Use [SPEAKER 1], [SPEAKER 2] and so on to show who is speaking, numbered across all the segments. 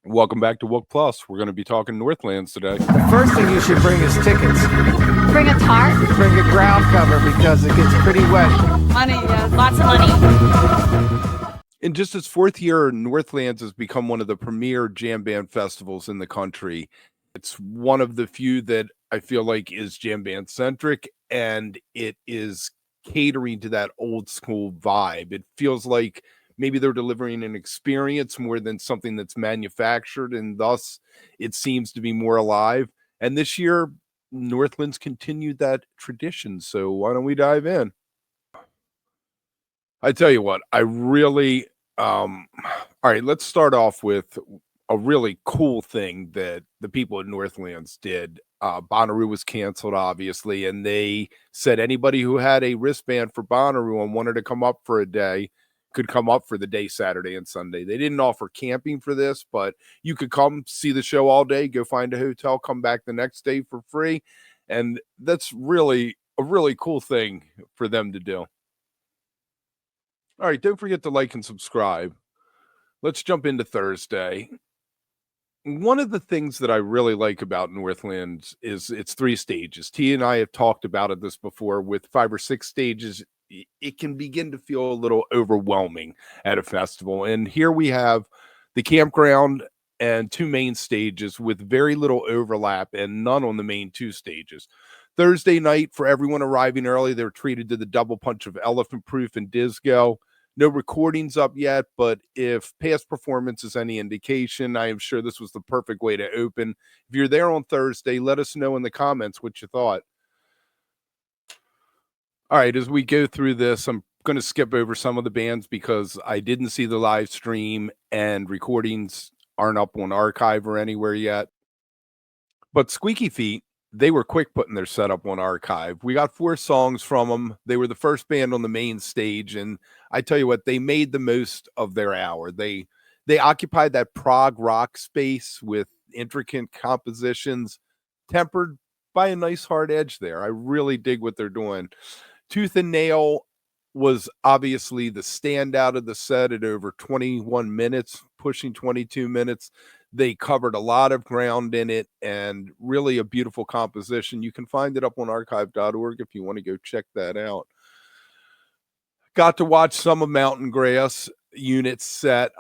[SPEAKER 1] Welcome back to Wook Plus. We're going to be talking Northlands today.
[SPEAKER 2] The first thing you should bring is tickets.
[SPEAKER 3] Bring a tarp?
[SPEAKER 2] Bring a ground cover because it gets pretty wet.
[SPEAKER 3] Money, yes. Lots of money.
[SPEAKER 1] In just its fourth year, Northlands has become one of the premier jam band festivals in the country. It's one of the few that I feel like is jam band centric, and it is catering to that old school vibe. It feels like maybe they're delivering an experience more than something that's manufactured, and thus it seems to be more alive. And this year, Northlands continued that tradition. So why don't we dive in? I tell you what, I really, all right, let's start off with a really cool thing that the people at Northlands did. Bonnaroo was canceled, obviously, and they said anybody who had a wristband for Bonnaroo and wanted to come up for a day could come up for the day, Saturday and Sunday. They didn't offer camping for this, but you could come see the show all day, go find a hotel, come back the next day for free. And that's really a really cool thing for them to do. All right, don't forget to like and subscribe. Let's jump into Thursday. One of the things that I really like about Northlands is it's 3 stages. T and I have talked about this before. With 5 or 6 stages, it can begin to feel a little overwhelming at a festival. And here we have the campground and 2 main stages with very little overlap and none on the main 2 stages. Thursday night, for everyone arriving early, they were treated to the double punch of Elephant Proof and Disco. No recordings up yet, but if past performance is any indication, I am sure this was the perfect way to open. If you're there on Thursday, let us know in the comments what you thought. All right, as we go through this, I'm going to skip over some of the bands because I didn't see the live stream and recordings aren't up on Archive or anywhere yet. But Squeaky Feet, they were quick putting their setup on Archive. We got 4 songs from them. They were the first band on the main stage, and I tell you what, they made the most of their hour. They occupied that prog rock space with intricate compositions, tempered by a nice hard edge there. I really dig what they're doing. Tooth and Nail was obviously the standout of the set at over 21 minutes, pushing 22 minutes. They covered a lot of ground in it and really a beautiful composition. You can find it up on archive.org if you want to go check that out. Got to watch some of Mountain Grass unit set.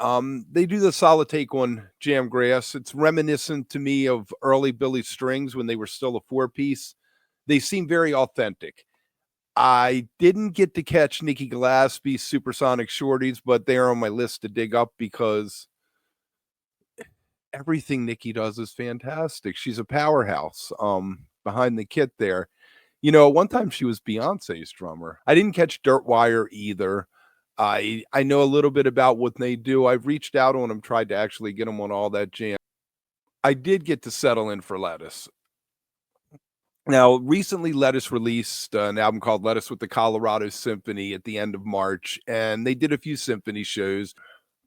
[SPEAKER 1] They do the solid take on Jam Grass. It's reminiscent to me of early Billy Strings when they were still a 4-piece. They seem very authentic. I didn't get to catch Nikki Gillespie's Supersonic Shorties, but they're on my list to dig up because everything Nikki does is fantastic. She's a powerhouse behind the kit there. You know, one time she was Beyonce's drummer. I didn't catch Dirtwire either. I know a little bit about what they do. I've reached out on them, tried to actually get them on All That Jam. I did get to settle in for Lotus. Now, recently, Lotus released an album called Lotus with the Colorado Symphony at the end of March, and they did a few symphony shows.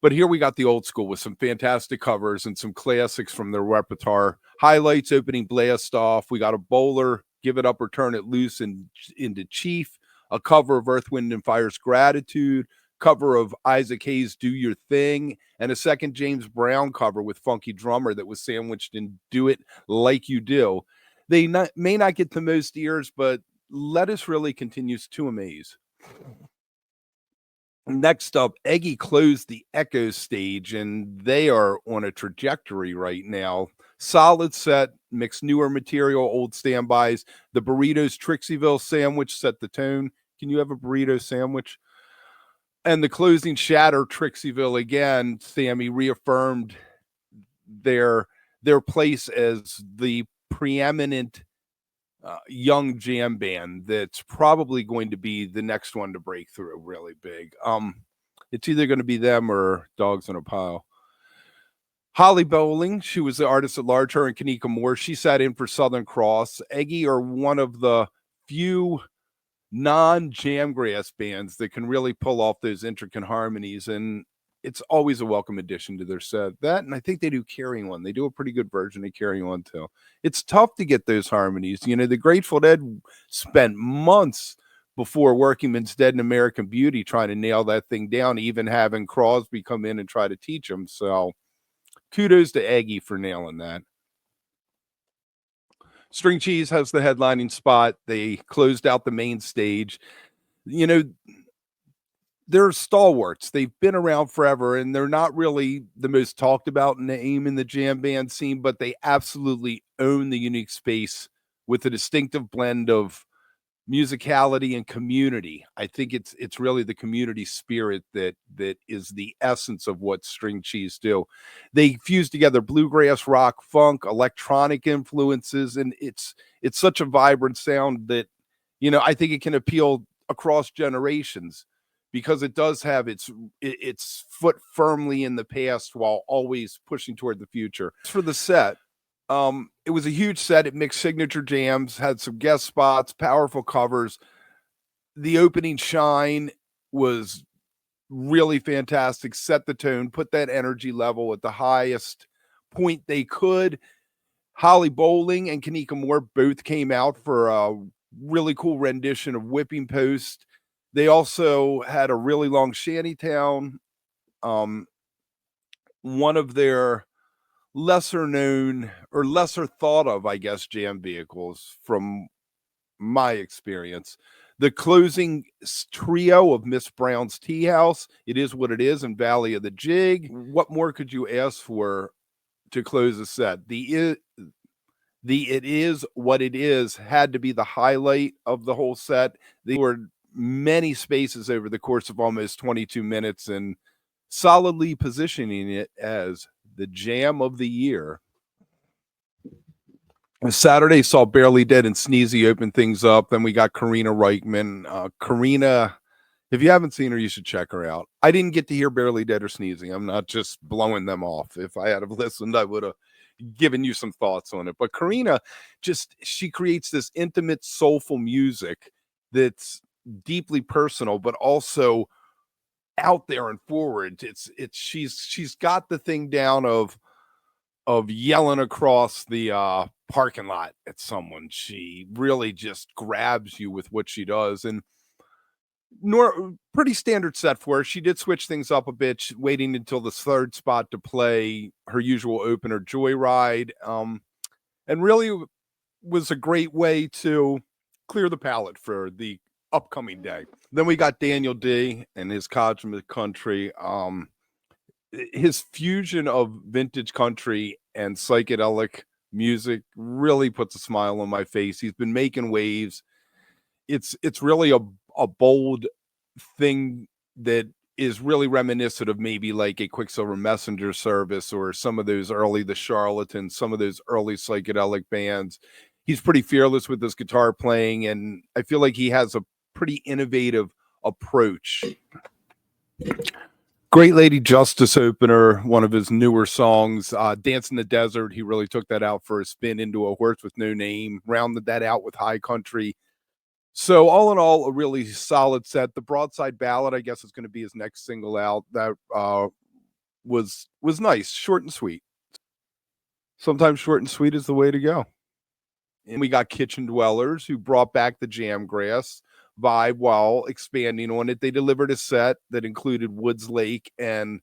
[SPEAKER 1] But here we got the old school with some fantastic covers and some classics from their repertoire. Highlights opening Blast Off. We got a Bowler, Give It Up or Turn It Loose into Chief, a cover of Earth, Wind, and Fire's Gratitude, cover of Isaac Hayes' Do Your Thing, and a second James Brown cover with Funky Drummer that was sandwiched in Do It Like You Do. They may not get the most ears, but Lotus really continues to amaze. Next up, Eggy closed the Echo stage, and they are on a trajectory right now. Solid set, mixed newer material, old standbys. The Burritos Trixieville sandwich set the tone. Can you have a burrito sandwich? And the closing Shatter Trixieville again, Sammy reaffirmed their place as the preeminent young jam band that's probably going to be the next one to break through really big. It's either going to be them or Dogs in a Pile. Holly Bowling, she was the artist at large, her and Kanika Moore. She sat in for Southern Cross. Eggy are one of the few non-jamgrass bands that can really pull off those intricate harmonies, and it's always a welcome addition to their set. That, and I think they do Carry On. They do a pretty good version of Carry On too. It's tough to get those harmonies. You know, the Grateful Dead spent months before Workingman's Dead and American Beauty trying to nail that thing down, even having Crosby come in and try to teach them. So kudos to Eggy for nailing that. String Cheese has the headlining spot. They closed out the main stage. You know, they're stalwarts. They've been around forever, and they're not really the most talked about name in the jam band scene, but they absolutely own the unique space with a distinctive blend of musicality and community. I think it's really the community spirit that is the essence of what String Cheese do. They fuse together bluegrass, rock, funk, electronic influences, and it's such a vibrant sound that, you know, I think it can appeal across generations because it does have its foot firmly in the past while always pushing toward the future. For the set, it was a huge set. It mixed signature jams, had some guest spots, powerful covers. The opening shine was really fantastic, set the tone, put that energy level at the highest point they could. Holly Bowling and Kanika Moore both came out for a really cool rendition of Whipping Post. They also had a really long Shantytown. One of their lesser known or lesser thought of, I guess, jam vehicles from my experience. The closing trio of Miss Brown's Tea House, It Is What It Is, and Valley of the Jig. What more could you ask for to close a set? The It Is What It Is had to be the highlight of the whole set. There were many spaces over the course of almost 22 minutes and solidly positioning it as the jam of the year. Saturday saw Barely Dead and Sneezy open things up. Then we got Karina Rykman. Karina, if you haven't seen her, you should check her out. I didn't get to hear Barely Dead or Sneezy. I'm not just blowing them off. If I had listened, I would have given you some thoughts on it. But Karina, she creates this intimate, soulful music that's deeply personal, but also out there and forward. She's got the thing down of yelling across the parking lot at someone. She really just grabs you with what she does. And pretty standard set for her. She did switch things up a bit, waiting until the third spot to play her usual opener, Joyride. And really was a great way to clear the palate for the upcoming day. Then we got Daniel D and his Cosmic Country. His fusion of vintage country and psychedelic music really puts a smile on my face. He's been making waves. It's really a bold thing that is really reminiscent of maybe like a Quicksilver Messenger Service or some of those early The Charlatans, some of those early psychedelic bands. He's pretty fearless with his guitar playing, and I feel like he has a pretty innovative approach. Great Lady Justice opener, one of his newer songs, Dance in the Desert. He really took that out for a spin into A Horse with No Name, rounded that out with High Country. So all in all, a really solid set. The Broadside Ballad, I guess, is going to be his next single out. That was nice, short and sweet. Sometimes short and sweet is the way to go. And we got Kitchen Dwellers, who brought back the Jamgrass vibe while expanding on it. They delivered a set that included Woods Lake and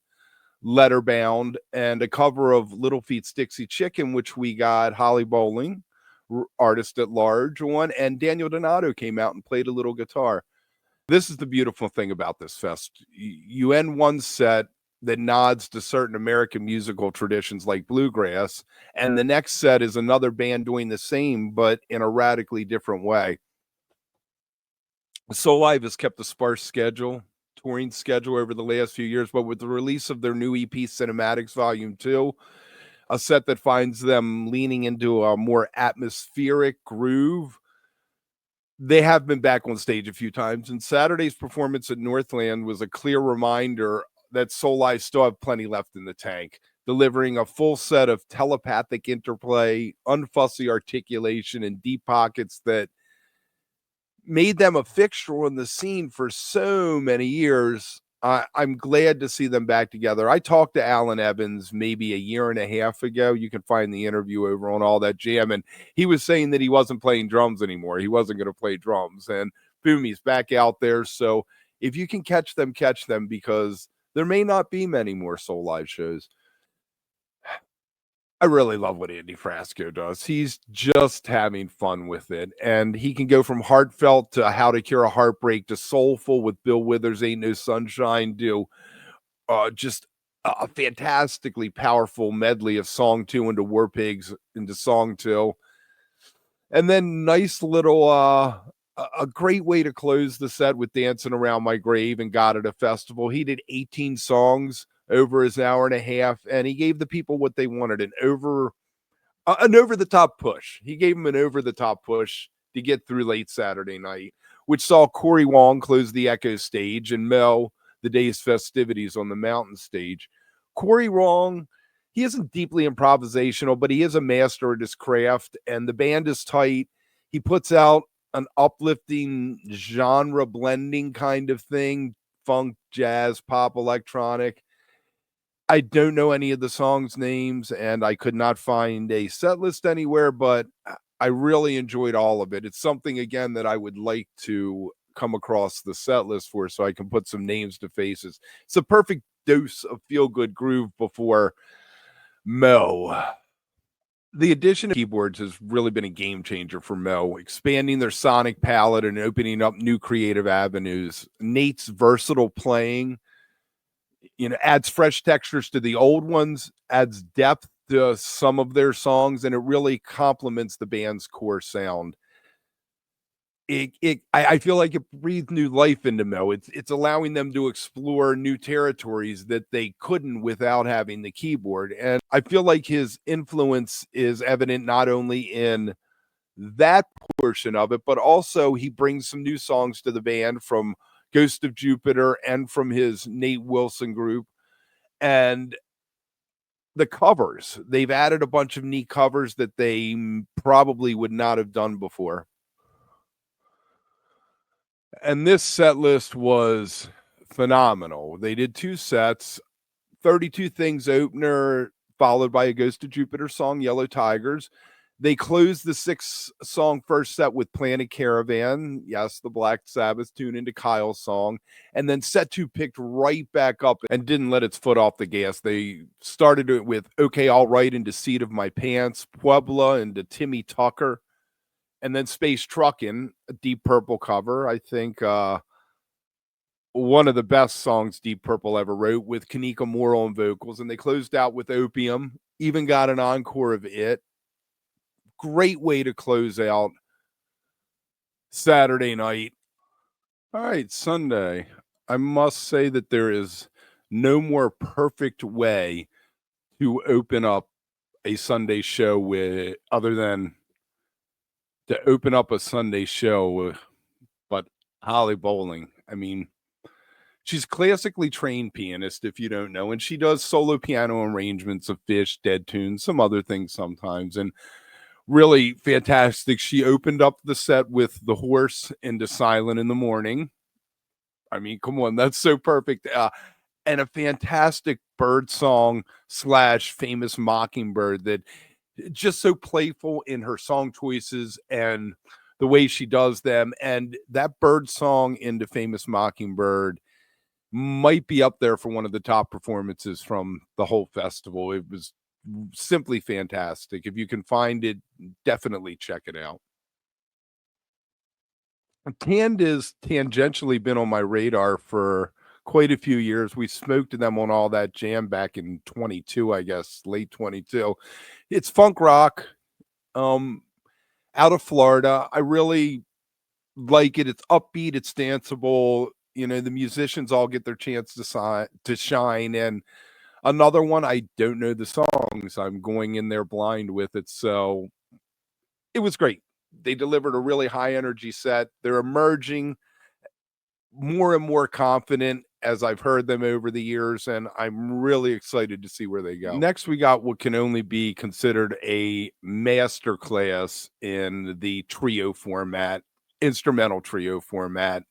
[SPEAKER 1] Letterbound and a cover of Little Feat's Dixie Chicken, which we got Holly Bowling, artist at large, on, and Daniel Donato came out and played a little guitar. This is the beautiful thing about this fest. You end one set that nods to certain American musical traditions like bluegrass, and the next set is another band doing the same, but in a radically different way. Soulive has kept a sparse touring schedule over the last few years, but with the release of their new EP, Cinematics Volume 2, a set that finds them leaning into a more atmospheric groove, they have been back on stage a few times, and Saturday's performance at Northland was a clear reminder that Soulive still have plenty left in the tank, delivering a full set of telepathic interplay, unfussy articulation, and deep pockets that made them a fixture on the scene for so many years. I'm glad to see them back together. I talked to Alan Evans maybe a year and a half ago. You can find the interview over on All That Jam. And he was saying that he wasn't playing drums anymore. He wasn't going to play drums. And boom, he's back out there. So if you can catch them, because there may not be many more Soulive shows. I really love what Andy Frasco does. He's just having fun with it. And he can go from heartfelt to How to Cure a Heartbreak to soulful with Bill Withers' Ain't No Sunshine to just a fantastically powerful medley of Song 2 into War Pigs into Song 2. And then nice little a great way to close the set with Dancing Around My Grave and God at a Festival. He did 18 songs over his hour and a half, and he gave the people what they wanted, an over the top push. He gave them an over the top push to get through late Saturday night, which saw Cory Wong close the Echo stage and Mel the day's festivities on the Mountain stage. Cory Wong, he isn't deeply improvisational, but he is a master at his craft, and the band is tight. He puts out an uplifting genre blending kind of thing, funk, jazz, pop, electronic. I don't know any of the songs' names, and I could not find a set list anywhere, but I really enjoyed all of it. It's something, again, that I would like to come across the set list for so I can put some names to faces. It's a perfect dose of feel-good groove before Mo. The addition of keyboards has really been a game changer for Mo, expanding their sonic palette and opening up new creative avenues. Nate's versatile playing, adds fresh textures to the old ones, adds depth to some of their songs, and it really complements the band's core sound. I feel like it breathed new life into Mo. It's allowing them to explore new territories that they couldn't without having the keyboard. And I feel like his influence is evident not only in that portion of it, but also he brings some new songs to the band from Ghost of Jupiter and from his Nate Wilson group. And the covers, they've added a bunch of neat covers that they probably would not have done before. And this set list was phenomenal. They did 2 sets, 32 Things opener, followed by a Ghost of Jupiter song, Yellow Tigers. They closed the 6-song first set with Planet Caravan. Yes, the Black Sabbath tune into Kyle's song. And then set 2 picked right back up and didn't let its foot off the gas. They started it with Okay, All Right into Seat of My Pants, Puebla into Timmy Tucker, and then Space Truckin', a Deep Purple cover. I think one of the best songs Deep Purple ever wrote with Kanika Moore on vocals. And they closed out with Opium, even got an encore of it. Great way to close out Saturday night. All right, Sunday. I must say that there is no more perfect way to open up a Sunday show with other than to open up a Sunday show, but Holly Bowling. I mean, she's classically trained pianist, if you don't know, and she does solo piano arrangements of Fish, Dead Tunes, some other things sometimes, and really fantastic. She opened up the set with The Horse into Silent in the Morning. I mean, come on, that's so perfect. And a fantastic bird song / Famous Mockingbird that just so playful in her song choices and the way she does them. And that bird song into Famous Mockingbird might be up there for one of the top performances from the whole festival. It was simply fantastic. If you can find it, definitely check it out. Tand has tangentially been on my radar for quite a few years. We smoked them on All That Jam back in 22, I guess, late 22. It's funk rock, out of Florida. I really like it. It's upbeat, it's danceable. The musicians all get their chance to shine. And another one, I don't know the songs. I'm going in there blind with it. So it was great. They delivered a really high energy set. They're emerging more and more confident as I've heard them over the years, and I'm really excited to see where they go. Next, we got what can only be considered a master class in the trio format, instrumental trio format.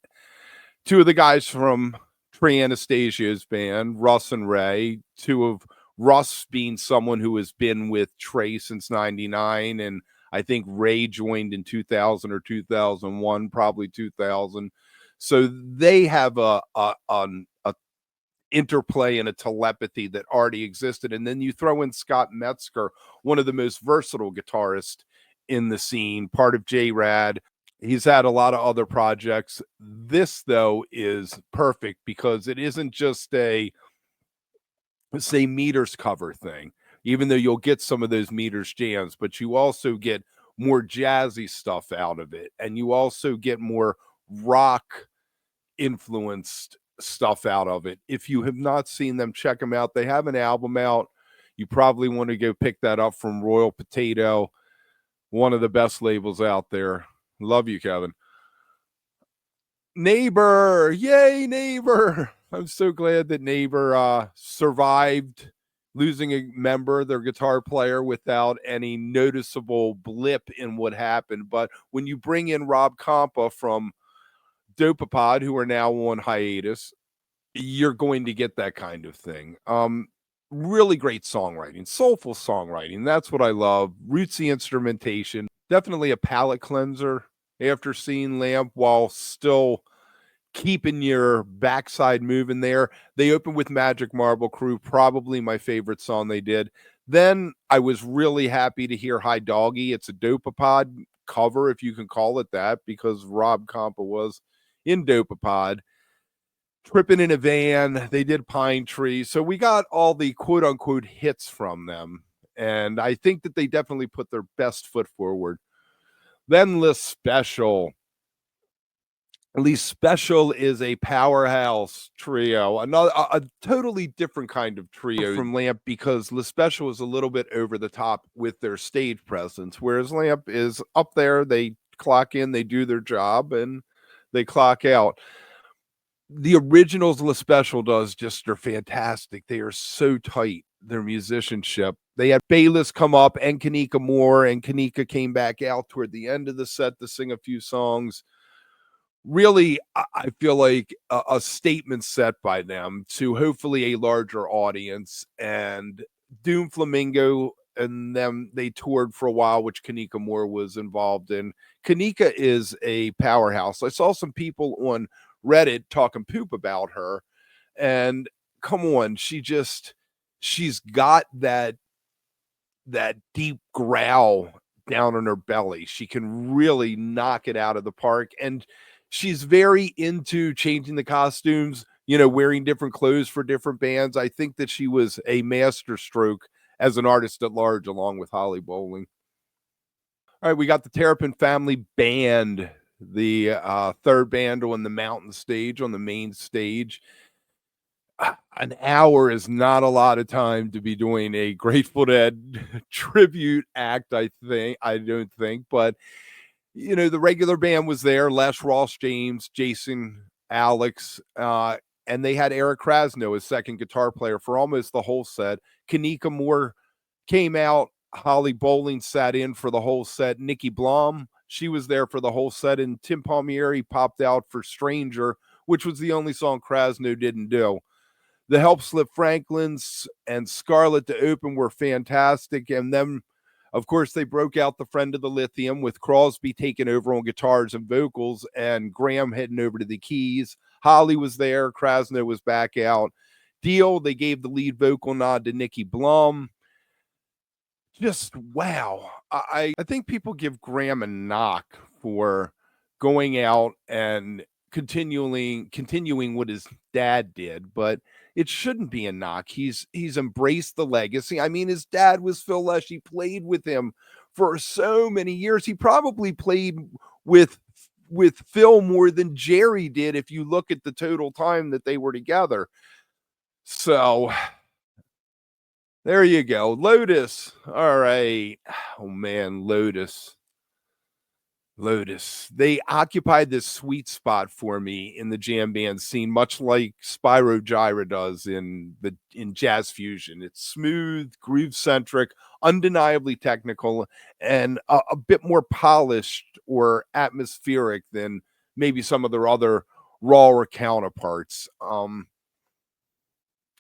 [SPEAKER 1] 2 of the guys from Trey Anastasia's band, Russ and Ray, 2 of Russ being someone who has been with Trey since 99, and I think Ray joined in 2000 or 2001, probably 2000. So they have a interplay and a telepathy that already existed. And then you throw in Scott Metzger, one of the most versatile guitarists in the scene, part of J-Rad. He's had a lot of other projects. This, though, is perfect because it isn't just a, say, Meters cover thing, even though you'll get some of those Meters jams, but you also get more jazzy stuff out of it. And you also get more rock influenced stuff out of it. If you have not seen them, check them out. They have an album out. You probably want to go pick that up from Royal Potato, one of the best labels out there. Love you, Kevin. Neighbor, yay, Neighbor. I'm so glad that Neighbor survived losing a member, their guitar player, without any noticeable blip in what happened. But when you bring in Rob Campa from Dopapod, who are now on hiatus, you're going to get that kind of thing. Really great songwriting, soulful songwriting. That's what I love. Rootsy instrumentation. Definitely a palate cleanser after seeing Lamp while still keeping your backside moving there. They opened with Magic Marble Crew, probably my favorite song they did. Then I was really happy to hear Hi Doggy. It's a Dopapod cover, if you can call it that, because Rob Campa was in Dopapod. Tripping in a Van, they did Pine Tree. So we got all the quote unquote hits from them. And I think that they definitely put their best foot forward. Then lespecial. Lespecial is a powerhouse trio, another a totally different kind of trio from Lamp, because lespecial is a little bit over the top with their stage presence, whereas Lamp is up there. They clock in, they do their job, and they clock out. The originals lespecial does just are fantastic. They are so tight, their musicianship. They had Bayless come up and Kanika Moore, and Kanika came back out toward the end of the set to sing a few songs. Really, I feel like a statement set by them to hopefully a larger audience. And Doom Flamingo and them, they toured for a while, which Kanika Moore was involved in. Kanika is a powerhouse. I saw some people on Reddit talking poop about her, and come on, she's got that deep growl down in her belly. She can really knock it out of the park, and she's very into changing the costumes, wearing different clothes for different bands. I think that she was a masterstroke as an artist at large, along with Holly Bowling. All right, we got the Terrapin Family Band, the third band on the mountain stage, on the main stage. An hour is not a lot of time to be doing a Grateful Dead tribute act, I don't think, but the regular band was there, Les, Ross, James, Jason, Alex, and they had Eric Krasno as second guitar player for almost the whole set. Kanika Moore came out. Holly Bowling sat in for the whole set. Nikki Blom, she was there for the whole set, and Tim Palmieri popped out for Stranger, which was the only song Krasno didn't do. The Help Slip Franklins and Scarlet to open were fantastic, and then, of course, they broke out the Friend of the Lithium with Crosby taking over on guitars and vocals and Graham heading over to the keys. Holly was there. Krasno was back out. Deal, they gave the lead vocal nod to Nikki Blum. Just wow. I think people give Graham a knock for going out and continuing what his dad did, but it shouldn't be a knock. He's embraced the legacy. I mean, his dad was Phil Lesh. He played with him for so many years. He probably played with Phil more than Jerry did if you look at the total time that they were together. So there you go. Lotus. All right. Oh man, Lotus. They occupied this sweet spot for me in the jam band scene, much like Spyro Gyra does in jazz fusion. It's smooth, groove centric, undeniably technical, and a bit more polished or atmospheric than maybe some of their other rawer counterparts.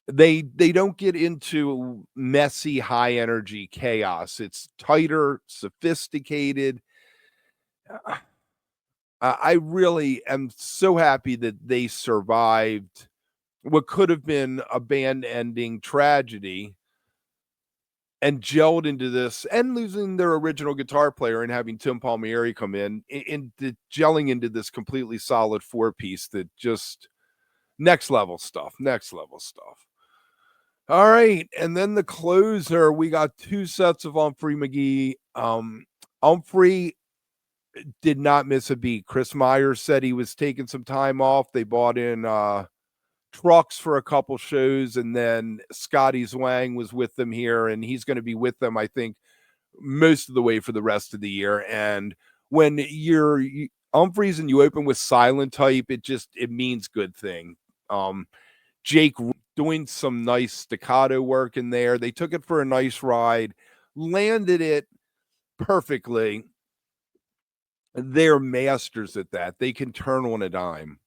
[SPEAKER 1] They don't get into messy, high energy chaos. It's tighter, sophisticated. I really am so happy that they survived what could have been a band-ending tragedy and gelled into this, and losing their original guitar player and having Tim Palmieri come in, gelling into this completely solid 4-piece that just next level stuff. All right, and then the closer, we got 2 sets of Umphrey McGee. Umphrey did not miss a beat. Chris Myers said he was taking some time off. They bought in trucks for a couple shows, and then Scotty Zwang was with them here, and he's going to be with them, I think, most of the way for the rest of the year. And when you're Umphrey's and you open with Silent Type, it means good thing. Jake doing some nice staccato work in there. They took it for a nice ride, landed it perfectly. They're masters at that. They can turn on a dime.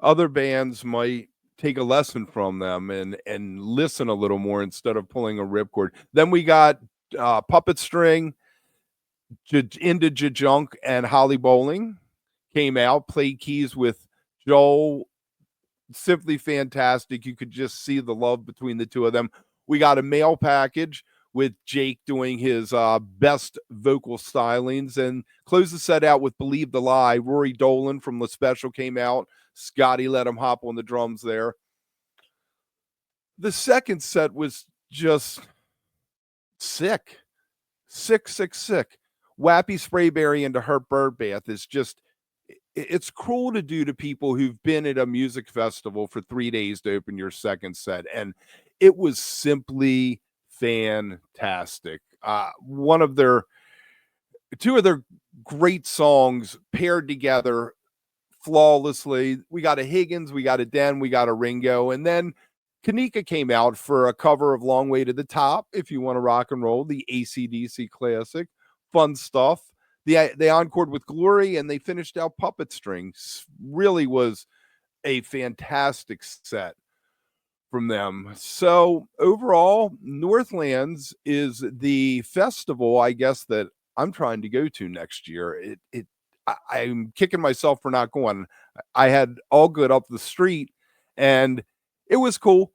[SPEAKER 1] Other bands might take a lesson from them and listen a little more instead of pulling a ripcord. Then we got Puppet String, into Jajunk, and Holly Bowling came out, played keys with Joel. Simply fantastic. You could just see the love between the two of them. We got a mail package with Jake doing his best vocal stylings, and closed the set out with Believe the Lie. Rory Dolan from lespecial came out. Scotty let him hop on the drums there. The second set was just sick. Wappy Sprayberry into Hurt Bird Bath is just, it's cruel to do to people who've been at a music festival for 3 days to open your second set. And it was simply fantastic. Two of their great songs paired together flawlessly. We got a Higgins, we got a Den, we got a Ringo, and then Kanika came out for a cover of Long Way to the Top, if you want to rock and roll, the AC/DC classic. Fun stuff. They encored with Glory, and they finished out Puppet Strings. Really was a fantastic set from them. So overall, Northlands is the festival, I guess, that I'm trying to go to next year. I'm kicking myself for not going. I had All Good up the street, and it was cool.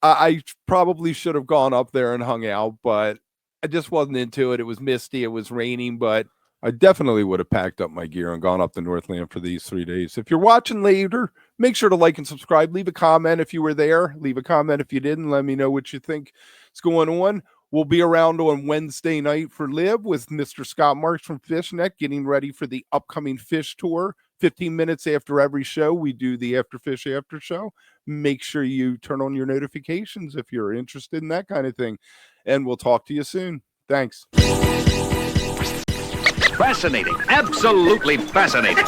[SPEAKER 1] I probably should have gone up there and hung out, but I just wasn't into it. It was misty. It was raining, but I definitely would have packed up my gear and gone up to Northland for these 3 days. If you're watching later, make sure to like and subscribe. Leave a comment if you were there. Leave a comment if you didn't. Let me know what you think is going on. We'll be around on Wednesday night for Live with Mr. Scott Marks from Fishnet, getting ready for the upcoming Fish Tour. 15 minutes after every show, we do the After Fish After Show. Make sure you turn on your notifications if you're interested in that kind of thing. And we'll talk to you soon. Thanks.
[SPEAKER 4] Fascinating. Absolutely fascinating.